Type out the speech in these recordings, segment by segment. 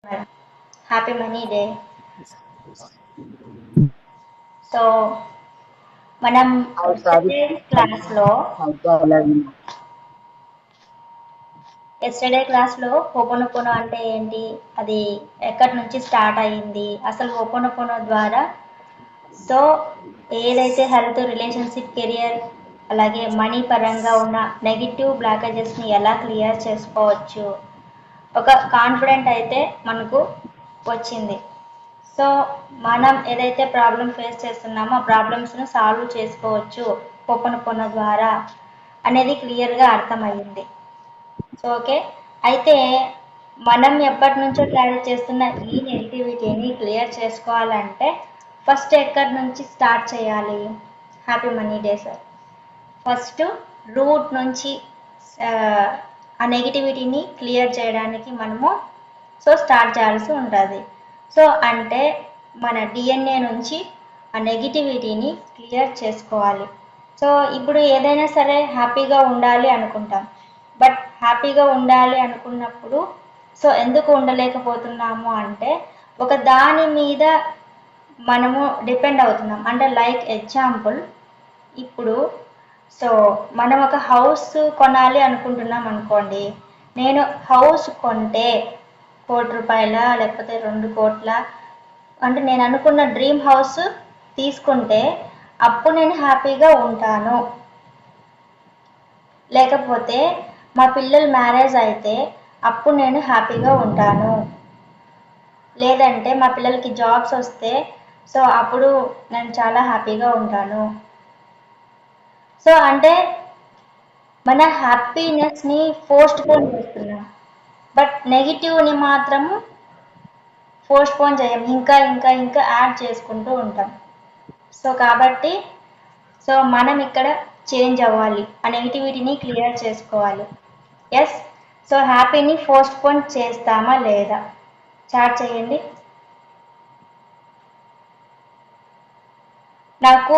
Happy money day. So మనం yesterday క్లాస్లో ho'oponopono అంటే ఏంటి, అది ఎక్కడి నుంచి స్టార్ట్ అయ్యింది, అసలు హోపోనోపోనో ద్వారా సో ఏదైతే హెల్త్, రిలేషన్షిప్, కెరియర్ అలాగే మనీ పరంగా ఉన్న నెగిటివ్ బ్లాకేజెస్ని ఎలా క్లియర్ చేసుకోవచ్చు, ఒక కాన్ఫిడెంట్ అయితే మనకు వచ్చింది. సో మనం ఏదైతే ప్రాబ్లం ఫేస్ చేస్తున్నామో ఆ ప్రాబ్లమ్స్ను సాల్వ్ చేసుకోవచ్చు హోపోనోపోనో ద్వారా అనేది క్లియర్గా అర్థమయ్యింది. సో ఓకే, అయితే మనం ఎప్పటి నుంచో క్యారీ చేస్తున్న ఈ నెగిటివిటీని క్లియర్ చేసుకోవాలంటే ఫస్ట్ ఎక్కడి నుంచి స్టార్ట్ చేయాలి? Happy money day sir. First root నుంచి ఆ నెగిటివిటీని క్లియర్ చేయడానికి మనము స్టార్ట్ చేయాల్సి ఉంటుంది. సో అంటే మన డిఎన్ఏ నుంచి ఆ నెగిటివిటీని క్లియర్ చేసుకోవాలి. సో ఇప్పుడు ఏదైనా సరే హ్యాపీగా ఉండాలి అనుకుంటాం, బట్ హ్యాపీగా ఉండాలి అనుకున్నప్పుడు సో ఎందుకు ఉండలేకపోతున్నాము అంటే ఒక దాని మీద మనము డిపెండ్ అవుతున్నాం. అంటే లైక్ ఎగ్జాంపుల్, ఇప్పుడు సో మనం ఒక హౌస్ కొనాలి అనుకుంటున్నాం అనుకోండి. నేను హౌస్ కొంటే ₹1,00,00,000 లేకపోతే 2,00,00,000 అంటే నేను అనుకున్న డ్రీమ్ హౌస్ తీసుకుంటే అప్పుడు నేను హ్యాపీగా ఉంటాను. లేకపోతే మా పిల్లల మ్యారేజ్ అయితే అప్పుడు నేను హ్యాపీగా ఉంటాను. లేదంటే మా పిల్లలకి జాబ్స్ వస్తే సో అప్పుడు నేను చాలా హ్యాపీగా ఉంటాను. సో అంటే మన హ్యాపీనెస్ని పోస్ట్ పోన్ చేస్తున్నాం, బట్ నెగిటివ్ని మాత్రము పోస్ట్ పోన్ చేయం, ఇంకా ఇంకా ఇంకా యాడ్ చేసుకుంటూ ఉంటాం. సో కాబట్టి సో మనం ఇక్కడ చేంజ్ అవ్వాలి, ఆ నెగిటివిటీని క్లియర్ చేసుకోవాలి. ఎస్, సో హ్యాపీని పోస్ట్ పోన్ చేస్తామా లేదా చాట్ చేయండి. నాకు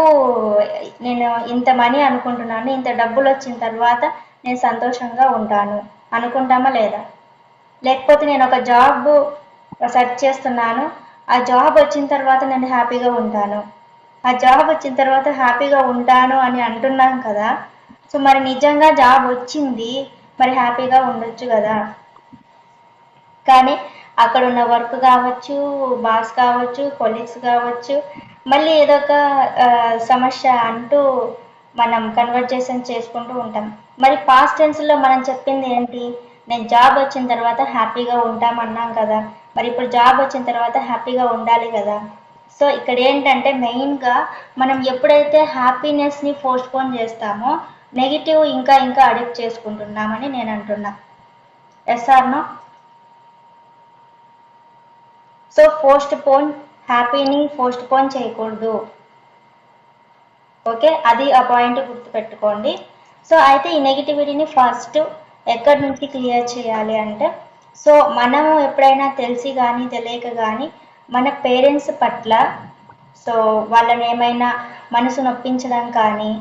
నేను ఇంత మనీ అనుకుంటున్నాను, ఇంత డబ్బులు వచ్చిన తర్వాత నేను సంతోషంగా ఉంటాను అనుకుంటామా లేదా? లేకపోతే నేను ఒక జాబ్ సెర్చ్ చేస్తున్నాను, ఆ జాబ్ వచ్చిన తర్వాత నేను హ్యాపీగా ఉంటాను, ఆ జాబ్ వచ్చిన తర్వాత హ్యాపీగా ఉంటాను అని అంటున్నాం కదా. సో మరి నిజంగా జాబ్ వచ్చింది, మరి హ్యాపీగా ఉండొచ్చు కదా. కానీ అక్కడ ఉన్న వర్క్ కావచ్చు, బాస్ కావచ్చు, కొలీగ్స్ కావచ్చు, మళ్ళీ ఏదో ఒక సమస్య అంటూ మనం కన్వర్జేషన్ చేసుకుంటూ ఉంటాం. మరి పాస్ట్ టెన్స్లో మనం చెప్పింది ఏంటి? నేను జాబ్ వచ్చిన తర్వాత హ్యాపీగా ఉంటామన్నాం కదా, మరి ఇప్పుడు జాబ్ వచ్చిన తర్వాత హ్యాపీగా ఉండాలి కదా. సో ఇక్కడ ఏంటంటే మెయిన్గా మనం ఎప్పుడైతే హ్యాపీనెస్ని పోస్ట్పోన్ చేస్తామో నెగిటివ్ ఇంకా ఇంకా అడిక్ట్ చేసుకుంటున్నామని నేను అంటున్నా. Yes or no? So postpone, హ్యాపీని పోస్ట్ పోన్ చేయకూడదు. ఓకే, అది ఆ పాయింట్ గుర్తుపెట్టుకోండి. సో అయితే ఈ నెగిటివిటీని ఫస్ట్ ఎక్కడి నుంచి క్లియర్ చేయాలి అంటే సో మనము ఎప్పుడైనా తెలిసి కానీ తెలియక కానీ మన పేరెంట్స్ పట్ల సో వాళ్ళని ఏమైనా మనసు నొప్పించడం కానీ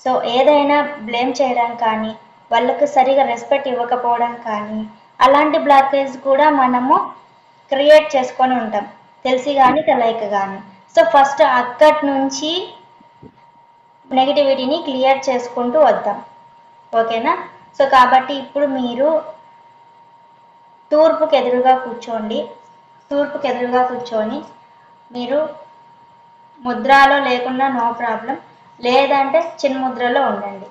సో ఏదైనా బ్లేమ్ చేయడం కానీ వాళ్ళకు సరిగా రెస్పెక్ట్ ఇవ్వకపోవడం కానీ అలాంటి బ్లాకేజ్ కూడా మనము క్రియేట్ చేసుకొని ఉంటాం, తెలిసి కానీ తెలియక కానీ. సో ఫస్ట్ అక్కడి నుంచి నెగిటివిటీని క్లియర్ చేసుకుంటూ వద్దాం. ఓకేనా? సో కాబట్టి ఇప్పుడు మీరు తూర్పుకి ఎదురుగా కూర్చోండి. తూర్పుకి ఎదురుగా కూర్చొని మీరు ముద్రలో లేకుండా నో ప్రాబ్లం, లేదంటే చిన్న ముద్రలో ఉండండి.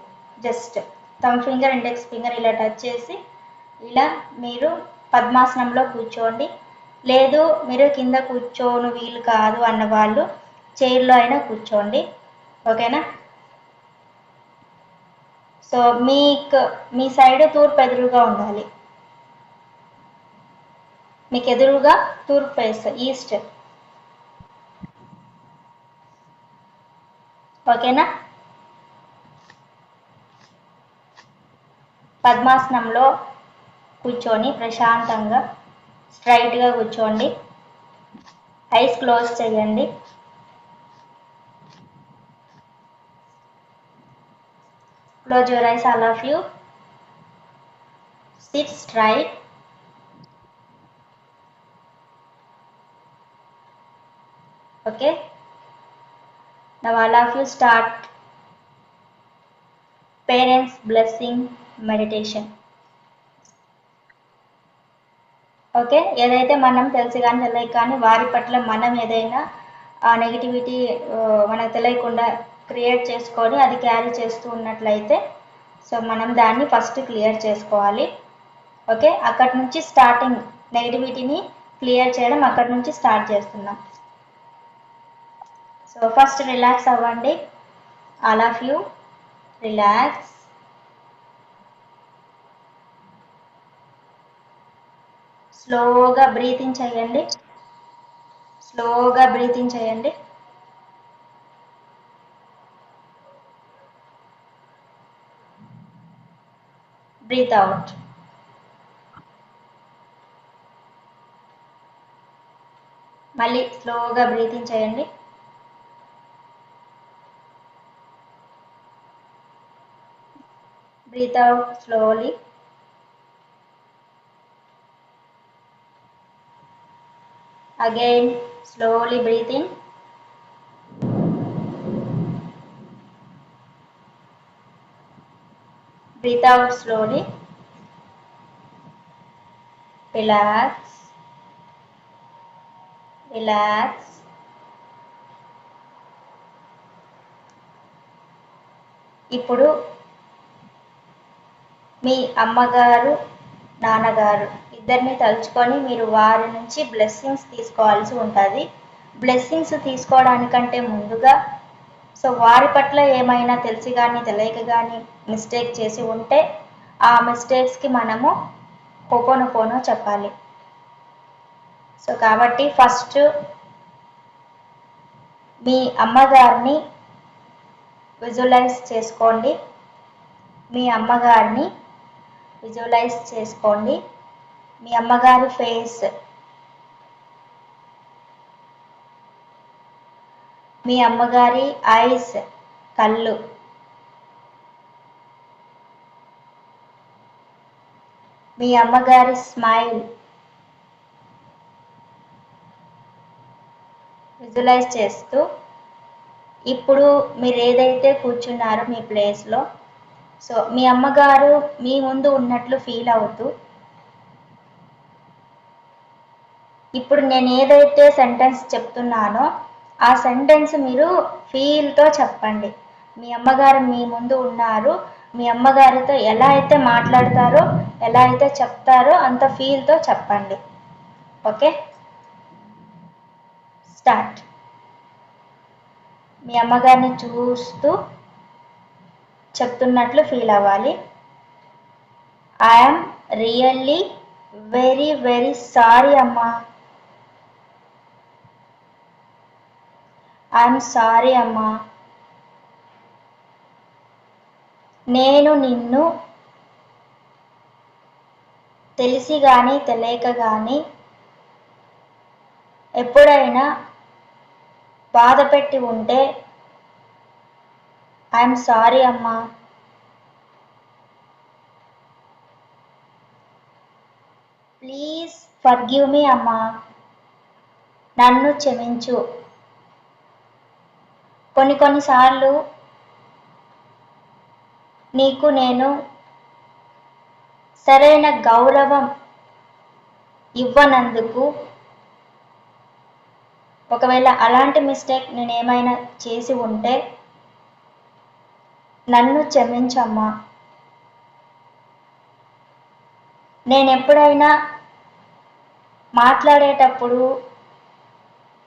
Just thumb finger, index finger ఇలా టచ్ చేసి ఇలా మీరు పద్మాసనంలో కూర్చోండి. లేదు మీరు కింద కూర్చోను వీలు కాదు అన్న వాళ్ళు చైర్లో అయినా కూర్చోండి. ఓకేనా? సో మీ సైడ్ తూర్పు ఎదురుగా ఉండాలి, మీకు ఎదురుగా తూర్పు ఫేస్, ఈస్ట్. ఓకేనా? పద్మాసనంలో కూర్చొని ప్రశాంతంగా స్ట్రైట్గా కూర్చోండి. ఐస్ క్లోజ్ చేయండి. Close your eyes, all of you. Sit straight. Okay, now all of you start parents blessing meditation. Okay, ఏదైతే మనం తెలిసి కానీ తెలియక కానీ వారి పట్ల మనం ఏదైనా ఆ నెగిటివిటీ మనకు తెలియకుండా క్రియేట్ చేసుకొని అది క్యారీ చేస్తూ ఉన్నట్లయితే సో మనం దాన్ని ఫస్ట్ క్లియర్ చేసుకోవాలి. ఓకే, అక్కడి నుంచి స్టార్టింగ్ నెగిటివిటీని క్లియర్ చేయడం అక్కడి నుంచి స్టార్ట్ చేస్తున్నాం. సో ఫస్ట్ రిలాక్స్ అవ్వండి, ఆల్ ఆఫ్ యూ రిలాక్స్. స్లోగా బ్రీతింగ్ చేయండి, స్లోగా బ్రీతింగ్ చేయండి. Breathe out. మళ్ళీ స్లోగా బ్రీతింగ్ చేయండి. Breathe out slowly. Again, slowly breathe in. Breathe out slowly. Relax. Relax. ఇప్పుడు మీ అమ్మగారు నాన్నగారు ఇద్దరిని తలుచుకొని మీరు వారి నుంచి బ్లెస్సింగ్స్ తీసుకోవాల్సి ఉంటుంది. బ్లెస్సింగ్స్ తీసుకోవడానికంటే ముందుగా సో వారి పట్ల ఏమైనా తెలిసి కానీ తెలియక కానీ మిస్టేక్ చేసి ఉంటే ఆ మిస్టేక్స్కి మనము హోపోనోపోనో చెప్పాలి. సో కాబట్టి ఫస్ట్ మీ అమ్మగారిని విజువలైజ్ చేసుకోండి, మీ అమ్మగారిని విజువలైజ్ చేసుకోండి. మీ అమ్మగారి ఫేస్, మీ అమ్మగారి ఐస్ కళ్ళు, మీ అమ్మగారి స్మైల్ విజువలైజ్ చేస్తూ ఇప్పుడు మీరు ఏదైతే కూర్చున్నారో మీ ప్లేస్లో సో మీ అమ్మగారు మీ ముందు ఉన్నట్లు ఫీల్ అవుతూ ఇప్పుడు నేను ఏదైతే సెంటెన్స్ చెప్తున్నానో ఆ సెంటెన్స్ మీరు ఫీల్తో చెప్పండి. మీ అమ్మగారు మీ ముందు ఉన్నారు, మీ అమ్మగారితో ఎలా అయితే మాట్లాడతారో ఎలా అయితే చెప్తారో అంత ఫీల్తో చెప్పండి. Okay, start. మీ అమ్మగారిని చూస్తూ చెప్తున్నట్లు ఫీల్ అవ్వాలి. I'm really very very sorry అమ్మా. ఐఎమ్ సారీ అమ్మా. నేను నిన్ను తెలిసి కానీ తెలియక కానీ ఎప్పుడైనా బాధ పెట్టి ఉంటే ఐఎమ్ సారీ అమ్మా. ప్లీజ్ ఫర్గివ్ మీ అమ్మా. నన్ను క్షమించు. కొన్నిసార్లు నీకు నేను సరైన గౌరవం ఇవ్వనందుకు ఒకవేళ అలాంటి మిస్టేక్ నేను ఏమైనా చేసి ఉంటే నన్ను క్షమించమ్మా. నేను ఎప్పుడైనా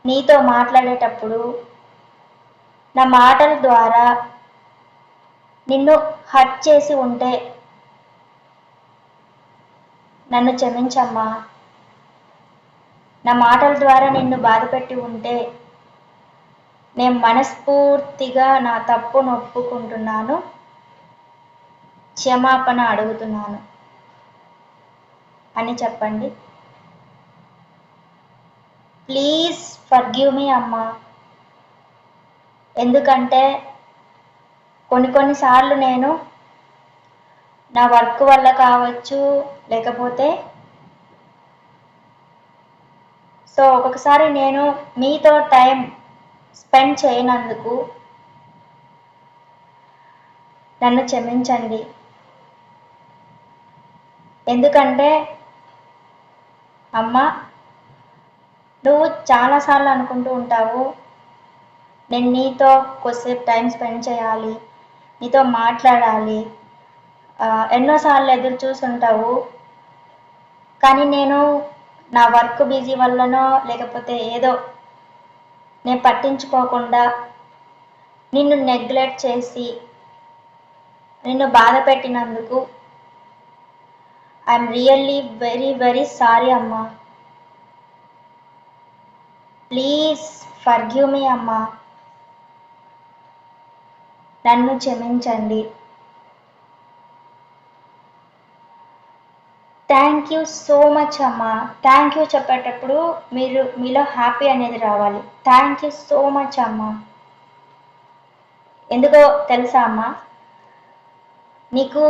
నీతో మాట్లాడేటప్పుడు నా మాటల ద్వారా నిన్ను హర్ట్ చేసి ఉంటే నన్ను క్షమించమ్మా. నా మాటల ద్వారా నిన్ను బాధపెట్టి ఉంటే నేను మనస్ఫూర్తిగా నా తప్పును ఒప్పుకుంటున్నాను, క్షమాపణ అడుగుతున్నాను అని చెప్పండి. ప్లీజ్ ఫర్గివ్ మీ అమ్మా. ఎందుకంటే కొన్నిసార్లు నేను నా వర్క్ వల్ల కావచ్చు, లేకపోతే సో ఒక్కొక్కసారి నేను మీతో టైం స్పెండ్ చేయనందుకు నన్ను క్షమించండి. ఎందుకంటే అమ్మ, నువ్వు చాలాసార్లు అనుకుంటూ ఉంటావు, నేను నీతో కొద్దిసేపు టైం స్పెండ్ చేయాలి, నీతో మాట్లాడాలి, ఎన్నోసార్లు ఎదురు చూసుంటావు. కానీ నేను నా వర్క్ బిజీ వల్లనో లేకపోతే ఏదో నేను పట్టించుకోకుండా నిన్ను నెగ్లెక్ట్ చేసి నిన్ను బాధ పెట్టినందుకు I'm really very very sorry అమ్మా. ప్లీజ్ ఫర్గివ్ మీ అమ్మా. నన్ను క్షమించండి. థ్యాంక్ యూ సో మచ్ అమ్మా. థ్యాంక్ యూ చెప్పేటప్పుడు మీలో హ్యాపీ అనేది రావాలి. థ్యాంక్ యూ సో మచ్ అమ్మా. ఎందుకో తెలుసా అమ్మా, నీకు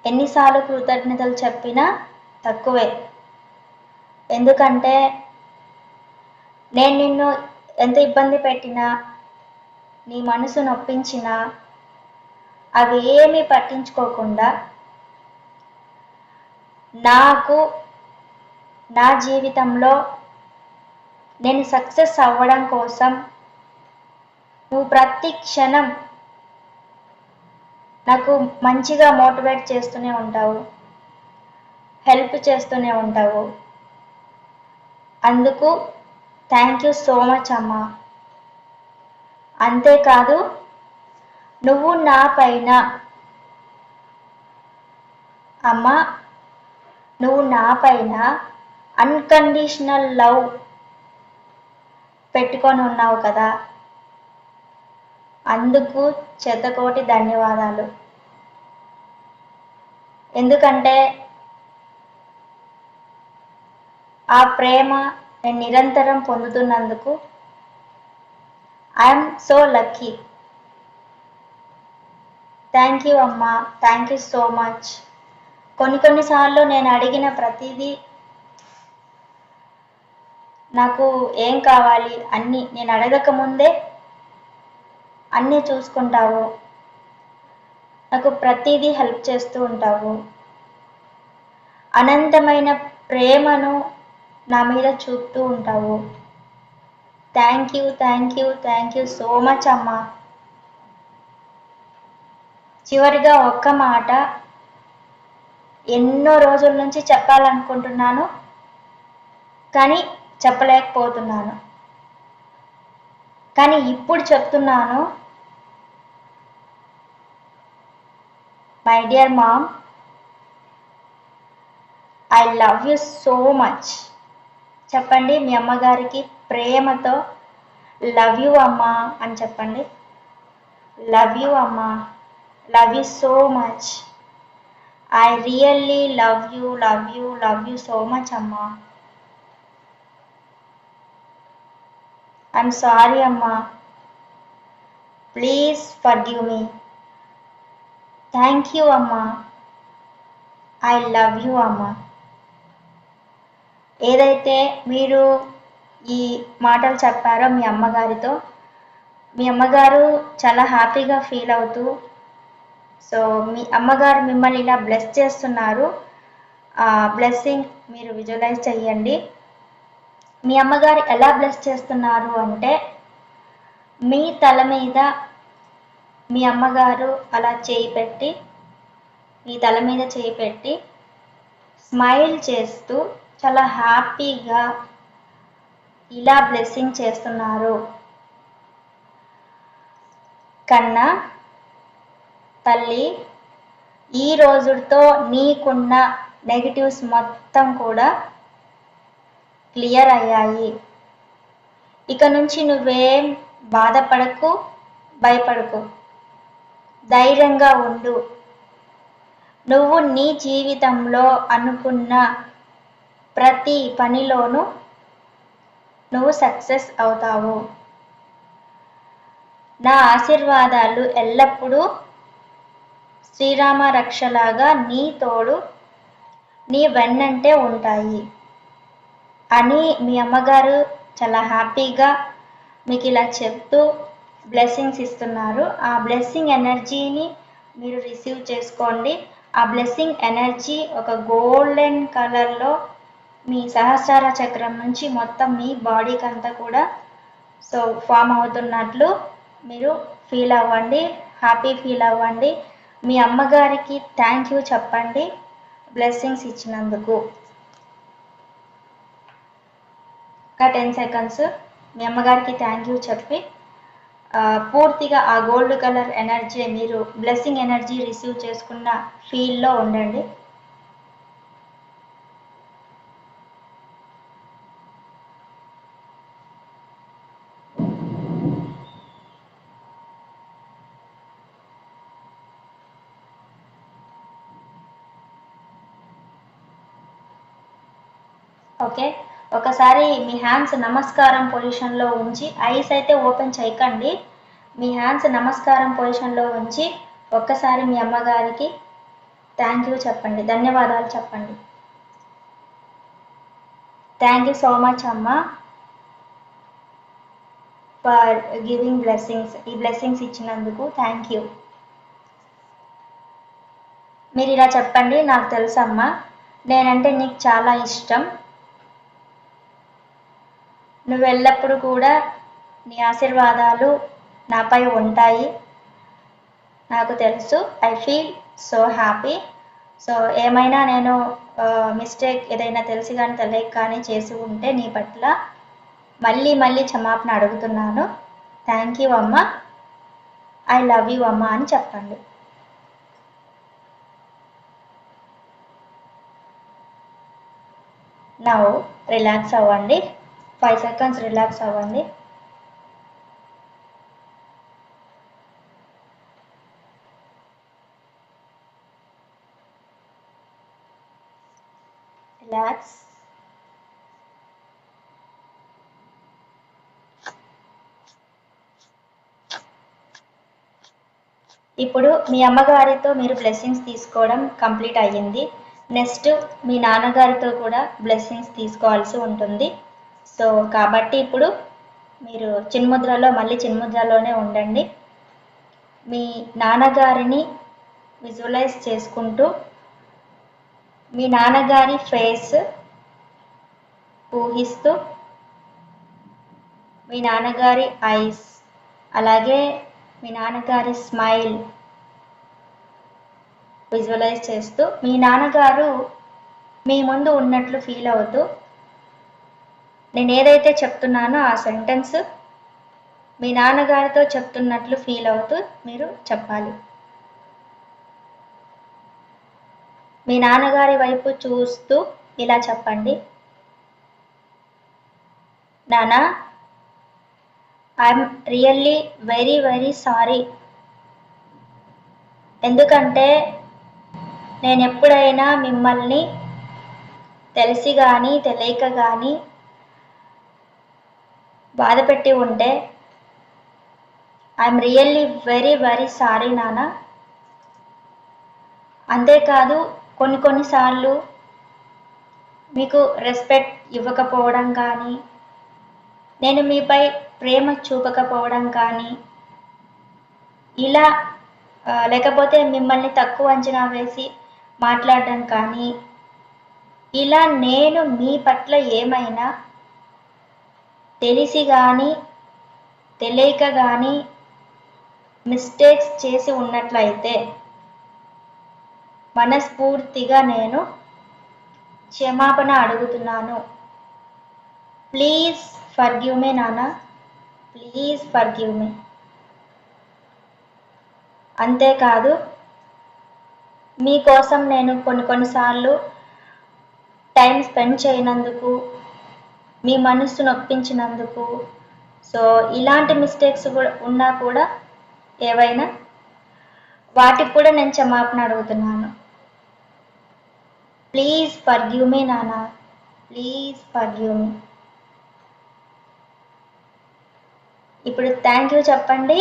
ఎన్నిసార్లు కృతజ్ఞతలు చెప్పినా తక్కువే. ఎందుకంటే నేను నిన్ను ఎంత ఇబ్బంది పెట్టినా, నీ మనసు నొప్పించినా అవి ఏమీ పట్టించుకోకుండా నాకు నా జీవితంలో నేను సక్సెస్ అవ్వడం కోసం నువ్వు ప్రతి క్షణం నాకు మంచిగా మోటివేట్ చేస్తూనే ఉంటావు, హెల్ప్ చేస్తూనే ఉంటావు. అందుకు థ్యాంక్ యూ సో మచ్ అమ్మా. అంతేకాదు, నువ్వు నా పైన అమ్మా, నువ్వు నా పైన అన్కండిషనల్ లవ్ పెట్టుకొని ఉన్నావు కదా, అందుకు శతకోటి ధన్యవాదాలు. ఎందుకంటే ఆ ప్రేమ నేను నిరంతరం పొందుతున్నందుకు I'm so lucky. Thank you అమ్మా. Thank you so much. కొన్నిసార్లు నేను అడిగిన ప్రతిదీ నాకు ఏం కావాలి అన్నీ నేను అడగకముందే అన్నీ చూసుకుంటావు, నాకు ప్రతిదీ హెల్ప్ చేస్తూ ఉంటావు. అనంతమైన ప్రేమను నా మీద చూపుతూ ఉంటావు. Thank you, thank you, thank you so much అమ్మా. చివరిగా ఒక్క మాట ఎన్నో రోజుల నుంచి చెప్పాలనుకుంటున్నాను, కానీ చెప్పలేకపోతున్నాను. కానీ ఇప్పుడు చెప్తున్నాను. My dear mom, I love you so much. చెప్పండి మీ అమ్మగారికి ప్రేమతో లవ్ యూ అమ్మా అని చెప్పండి. లవ్ యూ అమ్మా. Love you so much. I really love you, love you, love you so much అమ్మా. ఐఎమ్ సారీ అమ్మా. Please forgive me. Thank you అమ్మా. ఐ లవ్ యూ అమ్మా. ఏదైతే మీరు ఈ మాటలు చెప్పారో మీ అమ్మగారితో, మీ అమ్మగారు చాలా హ్యాపీగా ఫీల్ అవుతూ, సో మీ అమ్మగారు మిమ్మల్ని ఇలా బ్లెస్ చేస్తున్నారు. బ్లెస్సింగ్ మీరు విజువలైజ్ చెయ్యండి. మీ అమ్మగారు ఎలా బ్లెస్ చేస్తున్నారు అంటే, మీ తల మీద మీ అమ్మగారు అలా చేయి పెట్టి, మీ తల మీద చేయి పెట్టి స్మైల్ చేస్తూ చాలా హ్యాపీగా ఇలా బ్లెస్సింగ్ చేస్తున్నారు. కన్నా తల్లి, ఈ రోజుతో నీకున్న నెగిటివ్స్ మొత్తం కూడా క్లియర్ అయ్యాయి. ఇక నుంచి నువ్వేం బాధపడకు, భయపడకు, ధైర్యంగా ఉండు. నువ్వు నీ జీవితంలో అనుకున్న ప్రతి పనిలోనూ నువ్వు సక్సెస్ అవుతావు. నా ఆశీర్వాదాలు ఎల్లప్పుడూ శ్రీరామ రక్షలాగా నీ తోడు, నీ వెన్నంటే ఉంటాయి అని మీ అమ్మగారు చాలా హ్యాపీగా మీకు ఇలా చెప్తూ బ్లెస్సింగ్స్ ఇస్తున్నారు. ఆ బ్లెస్సింగ్ ఎనర్జీని మీరు రిసీవ్ చేసుకోండి. ఆ బ్లెస్సింగ్ ఎనర్జీ ఒక గోల్డెన్ కలర్లో మీ సహస్రార చక్రం నుంచి మొత్తం మీ బాడీకి అంతా కూడా సో ఫామ్ అవుతున్నట్లు మీరు ఫీల్ అవ్వండి, హ్యాపీ ఫీల్ అవ్వండి. మీ అమ్మగారికి థ్యాంక్ యూ చెప్పండి బ్లెస్సింగ్స్ ఇచ్చినందుకు. ఒక 10 సెకండ్స్ మీ అమ్మగారికి థ్యాంక్ యూ చెప్పి పూర్తిగా ఆ గోల్డ్ కలర్ ఎనర్జీ మీరు బ్లెస్సింగ్ ఎనర్జీ రిసీవ్ చేసుకున్న ఫీల్లో ఉండండి. ఓకే, ఒకసారి మీ హ్యాండ్స్ నమస్కారం పొజిషన్లో ఉంచి ఐస్ అయితే ఓపెన్ చేయకండి. మీ హ్యాండ్స్ నమస్కారం పొజిషన్లో ఉంచి ఒక్కసారి మీ అమ్మగారికి థ్యాంక్ యూ చెప్పండి, ధన్యవాదాలు చెప్పండి. థ్యాంక్ యూ సో మచ్ అమ్మ ఫర్ గివింగ్ బ్లెస్సింగ్స్. ఈ బ్లెస్సింగ్స్ ఇచ్చినందుకు థ్యాంక్ యూ. మీరు ఇలా చెప్పండి, నాకు తెలుసమ్మా, నేనంటే నీకు చాలా ఇష్టం. నువ్వు ఎల్లప్పుడూ కూడా నీ ఆశీర్వాదాలు నాపై ఉంటాయి. నాకు తెలుసు. I feel so happy. So ఏమైనా నేను మిస్టేక్ ఏదైనా తెలిసి కానీ తెలియక కానీ చేసి ఉంటే నీ పట్ల మళ్ళీ మళ్ళీ క్షమాపణ అడుగుతున్నాను. థ్యాంక్ యూ అమ్మ, ఐ లవ్ యూ అమ్మ అని చెప్పండి. నౌ రిలాక్స్ అవ్వండి. 5 సెకండ్స్ రిలాక్స్ అవ్వండి. రిలాక్స్. ఇప్పుడు మీ అమ్మగారితో మీరు బ్లెస్సింగ్స్ తీసుకోవడం కంప్లీట్ అయ్యింది. నెక్స్ట్ మీ నాన్నగారితో కూడా బ్లెస్సింగ్స్ తీసుకోవాల్సి ఉంటుంది. సో కాబట్టి ఇప్పుడు మీరు చిన్ముద్రలో మళ్ళీ చిన్ముద్రలోనే ఉండండి. మీ నాన్నగారిని విజువలైజ్ చేసుకుంటూ మీ నాన్నగారి ఫేస్ ఊహిస్తూ మీ నాన్నగారి ఐస్ అలాగే మీ నాన్నగారి స్మైల్ విజువలైజ్ చేస్తూ మీ నాన్నగారు మీ ముందు ఉన్నట్లు ఫీల్ అవుతూ నేను ఏదైతే చెప్తున్నానో ఆ సెంటెన్స్ మీ నాన్నగారితో చెప్తున్నట్లు ఫీల్ అవుతూ మీరు చెప్పాలి. మీ నాన్నగారి వైపు చూస్తూ ఇలా చెప్పండి, నానా, I'm really very very sorry. ఎందుకంటే నేను ఎప్పుడైనా మిమ్మల్ని తెలిసి కానీ తెలియక కానీ బాధ పెట్టి ఉంటే I'm really very very sorry నాన్న. అంతేకాదు కొన్నిసార్లు మీకు రెస్పెక్ట్ ఇవ్వకపోవడం కానీ నేను మీపై ప్రేమ చూపకపోవడం కానీ ఇలా లేకపోతే మిమ్మల్ని తక్కువ అంచనా వేసి మాట్లాడడం కానీ ఇలా నేను మీ పట్ల ఏమైనా తెలిసి కానీ తెలియక కానీ మిస్టేక్స్ చేసి ఉన్నట్లయితే మనస్ఫూర్తిగా నేను క్షమాపణ అడుగుతున్నాను. ప్లీజ్ ఫర్గివ్ మీ నాన్న, ప్లీజ్ ఫర్గివ్ మీ. అంతేకాదు మీకోసం నేను కొన్నిసార్లు టైం స్పెండ్ చేయనందుకు మీ మనసు నొప్పించినందుకు సో ఇలాంటి మిస్టేక్స్ కూడా ఉన్నా కూడా ఏవైనా వాటికి కూడా నేను క్షమాపణ అడుగుతున్నాను. ప్లీజ్ ఫర్గివ్ మీ నాన్న, ప్లీజ్ ఫర్గివ్ మీ. ఇప్పుడు థ్యాంక్ యూ చెప్పండి.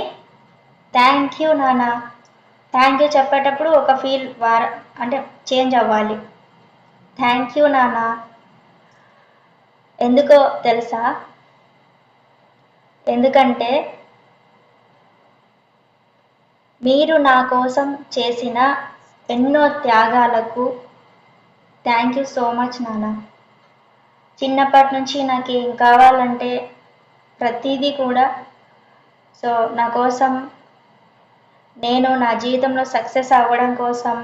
థ్యాంక్ యూ నాన్న. థ్యాంక్ యూ చెప్పేటప్పుడు ఒక ఫీల్ అంటే చేంజ్ అవ్వాలి. థ్యాంక్ యూ నాన్న. ఎందుకో తెలుసా, ఎందుకంటే మీరు నా కోసం చేసిన ఎన్నో త్యాగాలకు థ్యాంక్ యూ సో మచ్ నాన్న. చిన్నప్పటి నుంచి నాకు ఏం కావాలంటే ప్రతిదీ కూడా సో నా కోసం నేను నా జీవితంలో సక్సెస్ అవ్వడం కోసం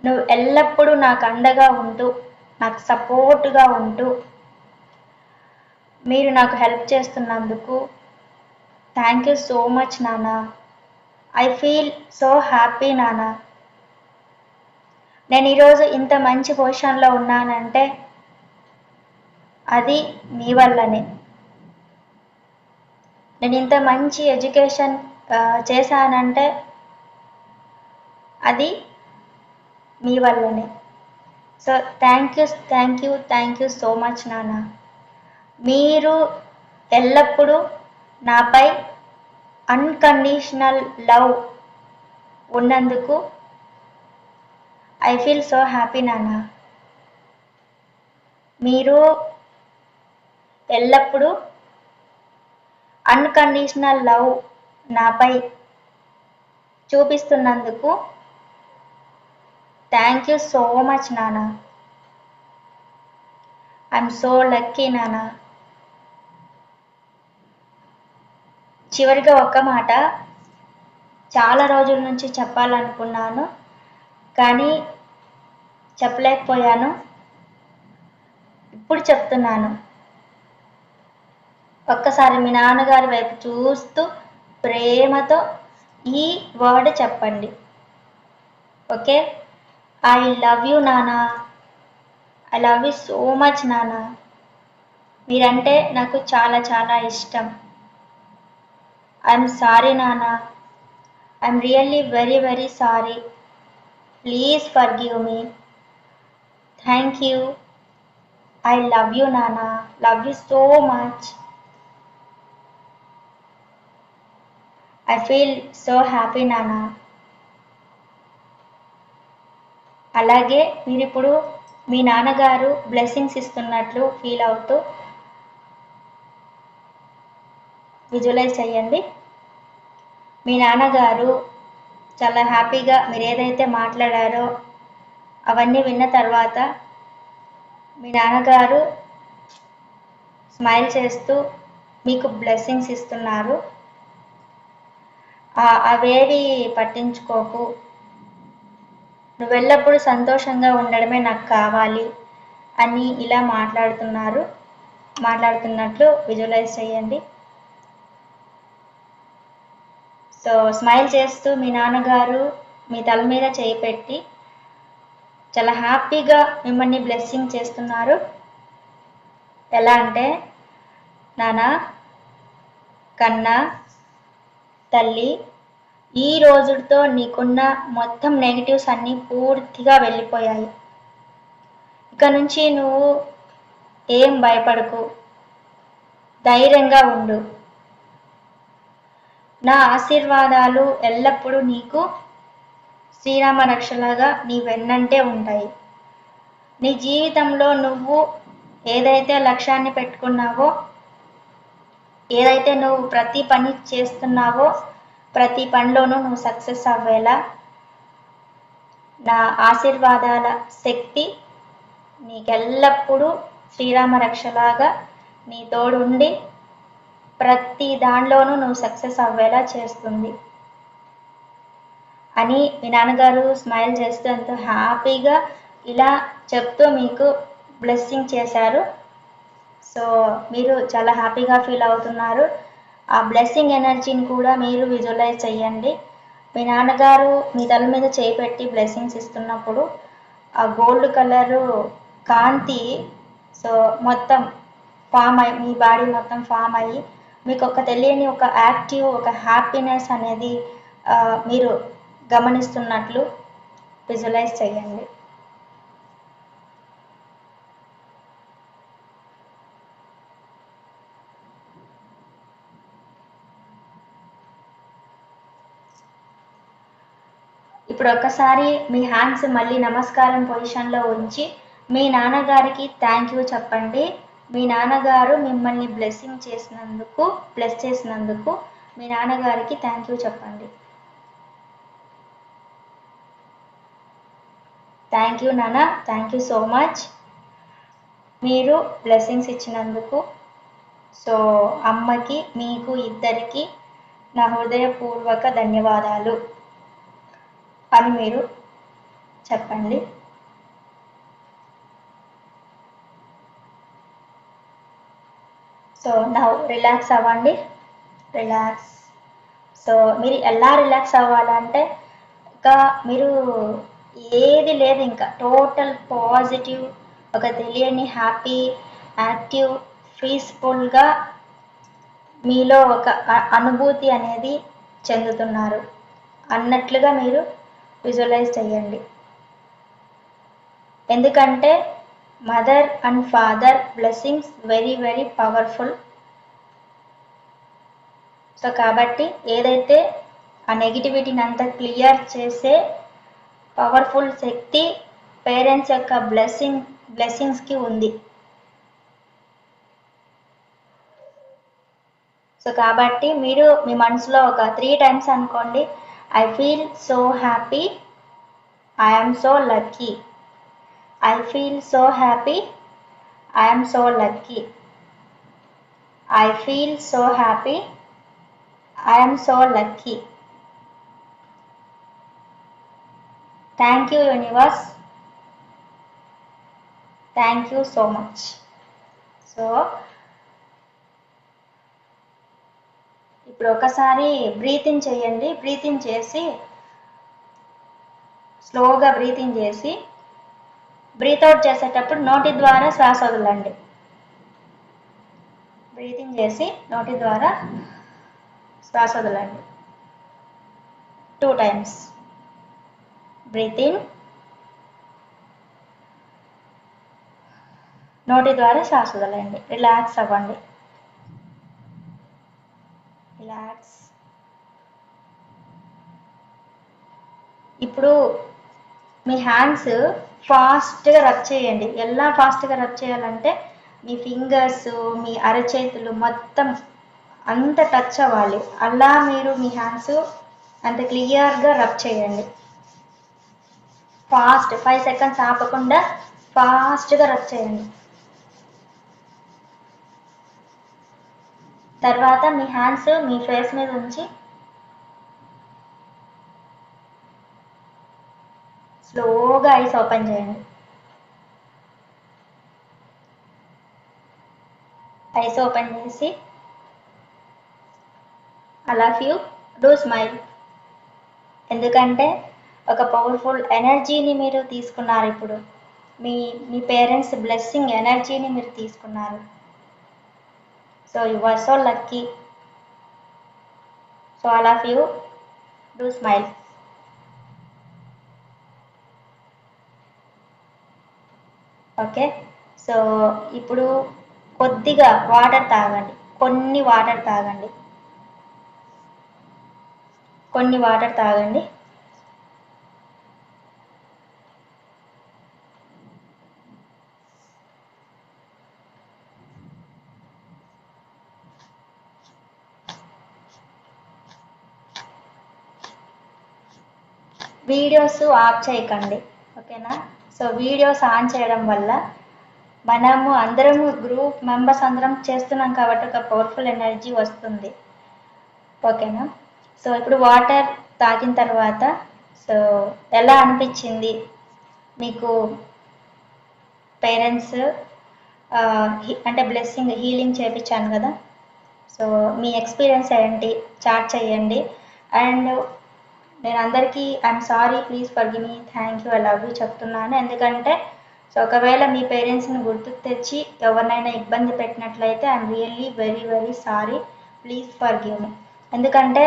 నువ్వు ఎల్లప్పుడూ నాకు అండగా ఉంటూ నాకు సపోర్ట్గా ఉంటూ మీరు నాకు హెల్ప్ చేస్తున్నందుకు థ్యాంక్ యూ సో మచ్ నాన్న. ఐ ఫీల్ సో హ్యాపీ నాన్న. నేను ఈరోజు ఇంత మంచి పొజిషన్లో ఉన్నానంటే అది మీ వల్లనే. నేను ఇంత మంచి ఎడ్యుకేషన్ చేశానంటే అది మీ వల్లనే. So thank you so much నాన్న. మీరు ఎల్లప్పుడూ నాపై అన్కండిషనల్ లవ్ ఉన్నందుకు ఐ ఫీల్ సో హ్యాపీ నాన్న. మీరు ఎల్లప్పుడూ అన్కండిషనల్ లవ్ నాపై చూపిస్తున్నందుకు థ్యాంక్ యూ సో మచ్ నాన్న. ఐఎమ్ సో లక్కీ నాన్న. చివరిగా ఒక్క మాట చాలా రోజుల నుంచి చెప్పాలనుకున్నాను కానీ చెప్పలేకపోయాను. ఇప్పుడు చెప్తున్నాను. ఒక్కసారి మీ నాన్నగారి వైపు చూస్తూ ప్రేమతో ఈ వర్డ్ చెప్పండి. ఓకే, ఐ లవ్ యూ నాన్న. I love you so much నాన్న. మీరంటే నాకు చాలా చాలా ఇష్టం. ఐఎమ్ సారీ నాన్న. I'm really very very sorry. Please forgive me. Thank you. I love you నాన్న. Love you so much. I feel so happy నాన్న. అలాగే మీరు ఇప్పుడు మీ నాన్నగారు బ్లెస్సింగ్స్ ఇస్తున్నట్లు ఫీల్ అవుతూ విజువలైజ్ చేయండి. మీ నాన్నగారు చాలా హ్యాపీగా మీరు ఏదైతే మాట్లాడారో అవన్నీ విన్న తర్వాత మీ నాన్నగారు స్మైల్ చేస్తూ మీకు బ్లెస్సింగ్స్ ఇస్తున్నారు. అవేవి పట్టించుకోకు, నువ్వు ఎల్లప్పుడూ సంతోషంగా ఉండడమే నాకు కావాలి అని ఇలా మాట్లాడుతున్నట్లు విజువలైజ్ చేయండి. సో స్మైల్ చేస్తూ మీ నాన్నగారు మీ తల మీద చేయి పెట్టి చాలా హ్యాపీగా మిమ్మల్ని బ్లెస్సింగ్ చేస్తున్నారు. ఎలా అంటే, నాన్న, కన్నా, తల్లి, ఈ రోజుతో నీకున్న మొత్తం నెగిటివ్స్ అన్నీ పూర్తిగా వెళ్ళిపోయాయి. ఇక నుంచి నువ్వు ఏం భయపడకు, ధైర్యంగా ఉండు. నా ఆశీర్వాదాలు ఎల్లప్పుడూ నీకు శ్రీరామ రక్షలాగా నీ వెన్నంటే ఉంటాయి. నీ జీవితంలో నువ్వు ఏదైతే లక్ష్యాన్ని పెట్టుకున్నావో, ఏదైతే నువ్వు ప్రతి పని చేస్తున్నావో ప్రతి పనిలోనూ నువ్వు సక్సెస్ అవ్వేలా నా ఆశీర్వాదాల శక్తి నీకెల్లప్పుడూ శ్రీరామ రక్షలాగా నీ తోడుండి ప్రతి దానిలోనూ నువ్వు సక్సెస్ అవ్వేలా చేస్తుంది అని మీ నాన్నగారు స్మైల్ చేస్తూ ఎంతో హ్యాపీగా ఇలా చెప్తూ మీకు బ్లెస్సింగ్ చేశారు. సో మీరు చాలా హ్యాపీగా ఫీల్ అవుతున్నారు. ఆ బ్లెస్సింగ్ ఎనర్జీని కూడా మీరు విజువలైజ్ చేయండి. మీ నాన్నగారు మీ తల మీద చేయి పెట్టి బ్లెస్సింగ్స్ ఇస్తున్నప్పుడు ఆ గోల్డ్ కలరు కాంతి సో మొత్తం ఫామ్ అయ్యి మీ బాడీ మొత్తం ఫామ్ అయ్యి మీకు ఒక తెలియని ఒక యాక్టివ్ ఒక హ్యాపీనెస్ అనేది మీరు గమనిస్తున్నట్లు విజువలైజ్ చేయండి. ఇప్పుడు ఒకసారి మీ హ్యాండ్స్ మళ్ళీ నమస్కారం పొజిషన్లో ఉంచి మీ నాన్నగారికి థ్యాంక్ యూ చెప్పండి. మీ నాన్నగారు మిమ్మల్ని బ్లెస్ చేసినందుకు మీ నాన్నగారికి థ్యాంక్ యూ చెప్పండి. థ్యాంక్ యూ నాన్న, థ్యాంక్ యూ సో మచ్. మీరు బ్లెస్సింగ్స్ ఇచ్చినందుకు. సో అమ్మకి మీకు ఇద్దరికి నా హృదయపూర్వక ధన్యవాదాలు అని మీరు చెప్పండి. సో నా రిలాక్స్ అవ్వండి, రిలాక్స్. సో మీరు ఎలా రిలాక్స్ అవ్వాలంటే ఇంకా మీరు ఏది లేదు, ఇంకా టోటల్ పాజిటివ్, ఒక తెలియని హ్యాపీ, యాక్టివ్, పీస్ఫుల్గా మీలో ఒక అనుభూతి అనేది చెందుతున్నారు అన్నట్లుగా మీరు విజువలైజ్ చేయండి. ఎందుకంటే mother and father blessings very very powerful. So కాబట్టి ఏదైతే ఆ నెగిటివిటీని అంతా క్లియర్ చేసే పవర్ఫుల్ శక్తి పేరెంట్స్ యొక్క బ్లెస్సింగ్స్కి ఉంది. సో కాబట్టి మీరు మీ మనసులో ఒక 3 times అనుకోండి, I feel so happy, I'm so lucky, I feel so happy, I'm so lucky, I feel so happy, I'm so lucky. Thank you universe, thank you so much. So ఇప్పుడు ఒకసారి breathing చేయండి. Breathing చేసి స్లోగా breathing చేసి breath out చేసేటప్పుడు నోటి ద్వారా శ్వాస వదలండి. బ్రీతింగ్ చేసి నోటి ద్వారా శ్వాస వదలండి 2 times. బ్రీత్ ఇన్, నోటి ద్వారా శ్వాస వదలండి. రిలాక్స్ అవ్వండి, రిలాక్స్. ఇప్పుడు మీ హ్యాండ్స్ ఫాస్ట్గా రబ్ చేయండి. ఎలా ఫాస్ట్గా రబ్ చేయాలంటే మీ ఫింగర్స్, మీ అరచేతులు మొత్తం అంత టచ్ అవ్వాలి. అలా మీరు మీ హ్యాండ్స్ అంత క్లియర్గా రబ్ చేయండి. ఫాస్ట్ 5 seconds ఆపకుండా ఫాస్ట్గా రబ్ చేయండి. తర్వాత మీ హ్యాండ్స్ మీ ఫేస్ మీద ఉంచి స్లోగా ఐస్ ఓపెన్ చేయండి. ఐస్ ఓపెన్ చేసి I love you, do smile. ఎందుకంటే ఒక పవర్ఫుల్ ఎనర్జీని మీరు తీసుకున్నారు. ఇప్పుడు మీ పేరెంట్స్ బ్లెస్సింగ్ ఎనర్జీని మీరు తీసుకున్నారు. So you are so lucky. So I love you, do smile. Okay. So ఇప్పుడు కొద్దిగా వాటర్ తాగండి, కొన్ని వాటర్ తాగండి. వీడియోస్ ఆఫ్ చేయకండి, ఓకేనా? సో వీడియోస్ ఆన్ చేయడం వల్ల మనము అందరము గ్రూప్ మెంబర్స్ అందరం చేస్తున్నాం కాబట్టి ఒక పవర్ఫుల్ ఎనర్జీ వస్తుంది, ఓకేనా? సో ఇప్పుడు వాటర్ తాగిన తర్వాత సో ఎలా అనిపించింది మీకు? పేరెంట్స్ అంటే బ్లెస్సింగ్ హీలింగ్ చేయించాను కదా, సో మీ ఎక్స్పీరియన్స్ ఏంటి చాట్ చేయండి. అండ్ నేను అందరికీ I'm sorry, please forgive me, thank you, I love you చెప్తున్నాను. ఎందుకంటే సో ఒకవేళ మీ పేరెంట్స్ని గుర్తుకు తెచ్చి ఎవరినైనా ఇబ్బంది పెట్టినట్లయితే I'm really very very sorry, please forgive మీ. ఎందుకంటే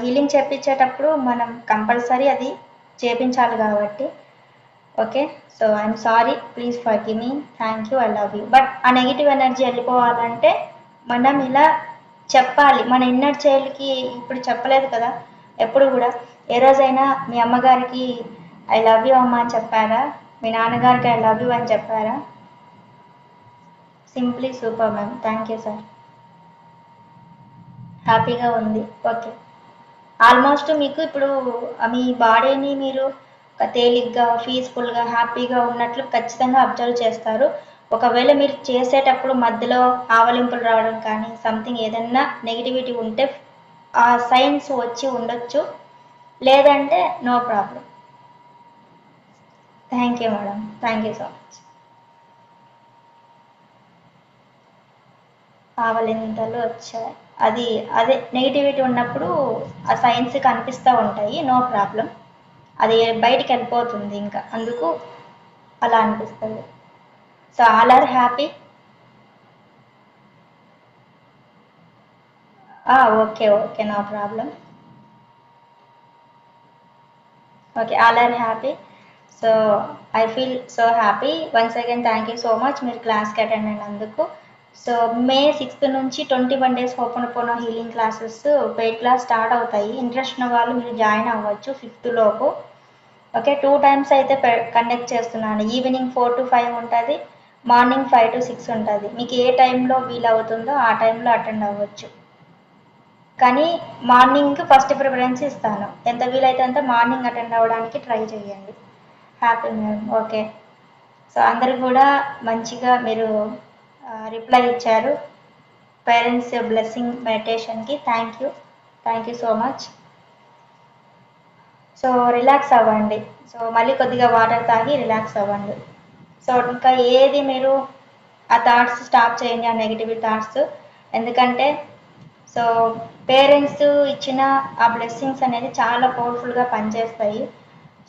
హీలింగ్ చేయించేటప్పుడు మనం కంపల్సరీ అది చేయించాలి కాబట్టి, okay? So I'm sorry, please forgive me, thank you, I love you. But ఆ నెగిటివ్ ఎనర్జీ వెళ్ళిపోవాలంటే మనం ఇలా చెప్పాలి. మన ఇన్నర్ చైల్డ్కి ఇప్పుడు చెప్పలేదు కదా, ఎప్పుడు కూడా ఏ రోజైనా మీ అమ్మగారికి ఐ లవ్ యూ అమ్మ అని చెప్పారా? మీ నాన్నగారికి ఐ లవ్ యూ అని చెప్పారా? Simply super ma'am. Thank you sir. హ్యాపీగా ఉంది. ఓకే. ఆల్మోస్ట్ మీకు ఇప్పుడు మీ బాడీని మీరు తేలిగ్గా, పీస్ఫుల్గా, హ్యాపీగా ఉన్నట్లు ఖచ్చితంగా అబ్జర్వ్ చేస్తారు. ఒకవేళ మీరు చేసేటప్పుడు మధ్యలో ఆవలింపులు రావడం కానీ సంథింగ్ ఏదన్నా నెగిటివిటీ ఉంటే ఆ సైన్స్ వచ్చి ఉండొచ్చు, లేదంటే no problem. Thank you madam. Thank you so much. ఆవలింతలు వచ్చాయి. అది అదే నెగిటివిటీ ఉన్నప్పుడు ఆ సైన్స్ కనిపిస్తూ ఉంటాయి. No problem. అది బయటికి వెళ్ళిపోతుంది ఇంకా, అందుకు అలా అనిపిస్తుంది. So all are happy. Okay okay, no problem. Okay, all are happy. So I feel so happy. Once again thank you so much మీరు క్లాస్కి అటెండ్ అయినందుకు. సో మే 6th నుంచి 21 days Ho'oponopono healing classes paid class start అవుతాయి. Interest ఉన్న వాళ్ళు మీరు join అవ్వచ్చు 5th లోపు. ఓకే, 2 times అయితే కండక్ట్ చేస్తున్నాను. ఈవినింగ్ 4 to 5 ఉంటుంది, మార్నింగ్ 5 to 6 ఉంటుంది. మీకు ఏ టైంలో వీలు అవుతుందో ఆ టైంలో అటెండ్ అవ్వచ్చు. కానీ మార్నింగ్ ఫస్ట్ ప్రిఫరెన్స్ ఇస్తాను. ఎంత వీలైతే అంత మార్నింగ్ అటెండ్ అవ్వడానికి ట్రై చేయండి. Happy ma'am. ఓకే. సో అందరు కూడా మంచిగా మీరు రిప్లై ఇచ్చారు. పేరెంట్స్ బ్లెస్సింగ్ మెడిటేషన్కి thank you so much. So relax అవ్వండి. సో మళ్ళీ కొద్దిగా వాటర్ తాగి రిలాక్స్ అవ్వండి. సో ఇంకా ఏది మీరు ఆ థాట్స్ స్టాప్ చేయండి, ఆ నెగిటివ్ థాట్స్. ఎందుకంటే సో పేరెంట్స్ ఇచ్చిన ఆ బ్లెస్సింగ్స్ అనేది చాలా పవర్ఫుల్గా పనిచేస్తాయి.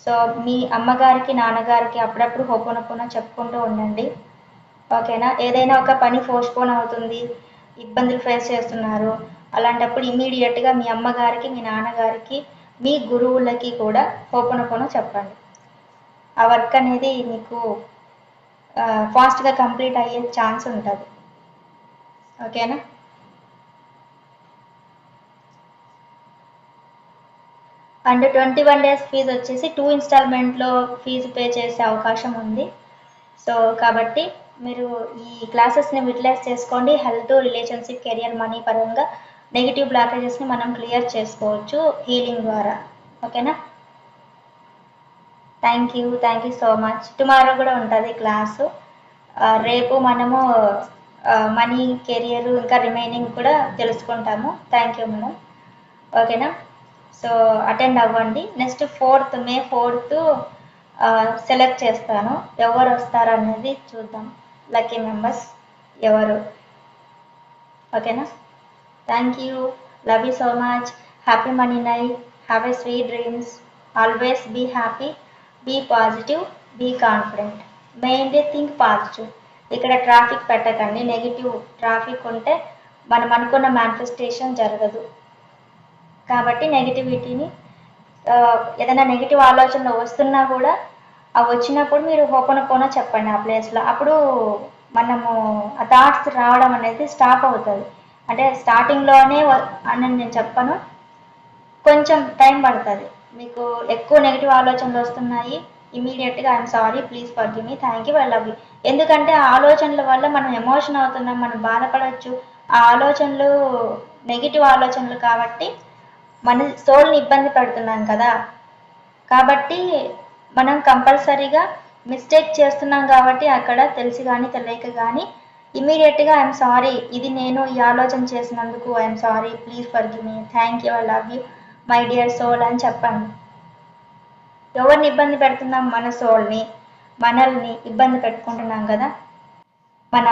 సో మీ అమ్మగారికి నాన్నగారికి అప్పుడప్పుడు హోపోనోపోనో చెప్పుకుంటూ ఉండండి. ఓకేనా? ఏదైనా ఒక పని పోస్ట్పోన్ అవుతుంది, ఇబ్బందులు ఫేస్ చేస్తున్నారు, అలాంటప్పుడు ఇమీడియట్గా మీ అమ్మగారికి మీ నాన్నగారికి మీ గురువులకి కూడా హోపోనోపోనో చెప్పండి. ఆ వర్క్ అనేది మీకు ఫాస్ట్గా కంప్లీట్ అయ్యే ఛాన్స్ ఉంటుంది. ఓకేనా? అండ్ 21 days ఫీజు వచ్చేసి 2 ఇన్స్టాల్మెంట్లో ఫీజు పే చేసే అవకాశం ఉంది. సో కాబట్టి మీరు ఈ క్లాసెస్ని యూటిలైజ్ చేసుకోండి. హెల్త్, రిలేషన్షిప్, కెరియర్, మనీ పరంగా నెగిటివ్ బ్లాకేజెస్ని మనం క్లియర్ చేసుకోవచ్చు హీలింగ్ ద్వారా. ఓకేనా? Thank you so much. Tomorrow కూడా ఉంటుంది క్లాసు. రేపు మనము మనీ, కెరియర్ ఇంకా రిమైనింగ్ కూడా తెలుసుకుంటాము. Thank you madam. ఓకేనా? సో అటెండ్ అవ్వండి. నెక్స్ట్ మే 4th సెలెక్ట్ చేస్తాను. ఎవరు వస్తారు అనేది చూద్దాం. లక్కీ మెంబర్స్ ఎవరు. ఓకేనా? Thank you. Love you so much. Happy money night. Have a sweet dreams. Always be happy, be positive, be confident. Mainly think positive. ఇక్కడ traffic పెట్టకండి. నెగిటివ్ ట్రాఫిక్ ఉంటే మనం అనుకున్న మేనిఫెస్టేషన్ జరగదు. కాబట్టి నెగిటివిటీని ఏదైనా నెగిటివ్ ఆలోచనలు వస్తున్నా కూడా అవి వచ్చినప్పుడు మీరు హోపోనోపోనో చెప్పండి ఆ ప్లేస్లో. అప్పుడు మనము ఆ థాట్స్ రావడం అనేది స్టాప్ అవుతుంది. అంటే స్టార్టింగ్లోనే అని నేను చెప్పను, కొంచెం టైం పడుతుంది. మీకు ఎక్కువ నెగిటివ్ ఆలోచనలు వస్తున్నాయి, ఇమీడియట్గా I'm sorry, please forgive me, thank you, I love you. ఎందుకంటే ఆ ఆలోచనల వల్ల మనం ఎమోషన్ అవుతున్నాం, మనం బాధపడవచ్చు. ఆ ఆలోచనలు నెగిటివ్ ఆలోచనలు కాబట్టి మన సోల్ని ఇబ్బంది పెడుతున్నాం కదా. కాబట్టి మనం కంపల్సరీగా మిస్టేక్ చేస్తున్నాం కాబట్టి అక్కడ తెలిసి కానీ తెలియక కానీ ఇమీడియట్గా ఐఎమ్ సారీ, ఇది నేను ఈ ఆలోచన చేసినందుకు I'm sorry, please forgive me, thank you, I love you my dear soul అని చెప్పండి. ఎవరిని ఇబ్బంది పెడుతున్నాం? మన సోల్ని, మనల్ని ఇబ్బంది పెట్టుకుంటున్నాం కదా. మన